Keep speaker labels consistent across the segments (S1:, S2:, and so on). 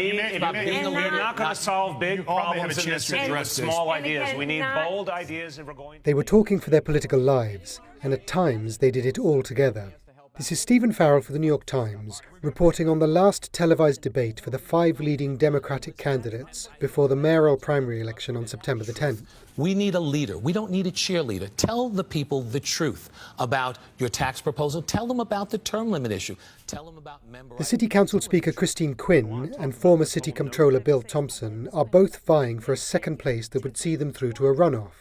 S1: We're not going to solve big problems in this city with small ideas. We need bold ideas if we're going to...
S2: They were talking for their political lives, and at times they did it all together. This is Stephen Farrell for the New York Times, reporting on the last televised debate for the 5 leading Democratic candidates before the mayoral primary election on September the 10th.
S3: We need a leader. We don't need a cheerleader. Tell the people the truth about your tax proposal. Tell them about the term limit issue. Tell them about member...
S2: The City Council Speaker Christine Quinn and former City Comptroller Bill Thompson are both vying for a second place that would see them through to a runoff.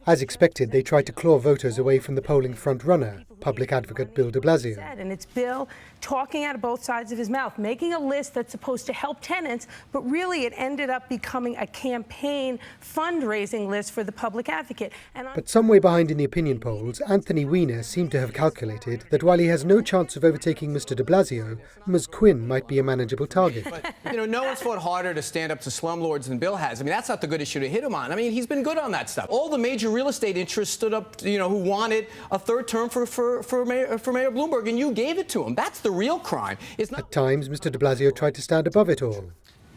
S2: As expected, they tried to claw voters away from the polling front-runner, Public Advocate Bill de Blasio.
S4: And it's Bill talking out of both sides of his mouth, making a list that's supposed to help tenants, but really it ended up becoming a campaign fundraising list for the Public Advocate.
S2: But some way behind in the opinion polls, Anthony Weiner seemed to have calculated that while he has no chance of overtaking Mr. de Blasio, Ms. Quinn might be a manageable target.
S5: But, no one's fought harder to stand up to slumlords than Bill has. I mean, that's not the good issue to hit him on. I mean, he's been good on that stuff. All the major real estate interests stood up, who wanted a third term for Mayor Bloomberg, and you gave it to him. That's the real crime.
S2: At times, Mr. de Blasio tried to stand above it all.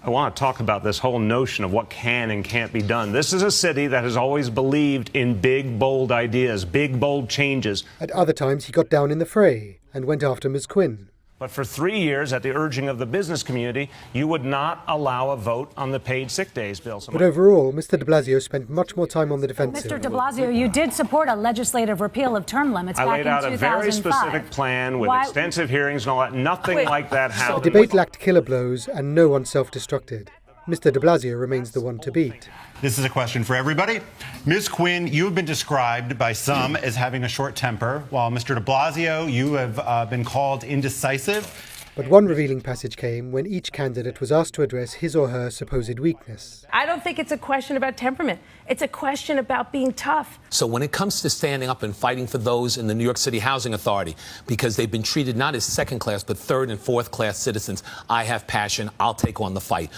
S1: I want to talk about this whole notion of what can and can't be done. This is a city that has always believed in big, bold ideas, big, bold changes.
S2: At other times, he got down in the fray and went after Ms. Quinn.
S1: But for 3 years, at the urging of the business community, you would not allow a vote on the paid sick days bill.
S2: But overall, Mr. de Blasio spent much more time on the defensive.
S6: Mr. de Blasio, you did support a legislative repeal of term limits back in 2005.
S1: I laid out a very specific plan with extensive hearings and all that. Nothing like that happened.
S2: The debate lacked killer blows and no one self-destructed. Mr. de Blasio remains the one to beat.
S7: This is a question for everybody. Ms. Quinn, you have been described by some as having a short temper, while Mr. de Blasio, you have been called indecisive.
S2: But one revealing passage came when each candidate was asked to address his or her supposed weakness.
S4: I don't think it's a question about temperament. It's a question about being tough.
S3: So when it comes to standing up and fighting for those in the New York City Housing Authority, because they've been treated not as second class, but third and fourth class citizens, I have passion. I'll take on the fight.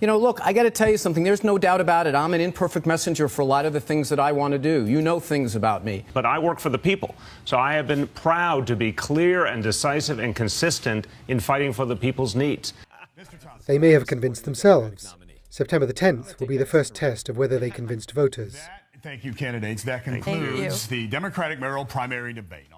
S5: Look, I got to tell you something. There's no doubt about it. I'm an imperfect messenger for a lot of the things that I want to do. You know things about me.
S1: But I work for the people. So I have been proud to be clear and decisive and consistent in fighting for the people's needs.
S2: They may have convinced themselves. September the 10th will be the first test of whether they convinced voters.
S8: Thank you, candidates. That concludes the Democratic mayoral primary debate.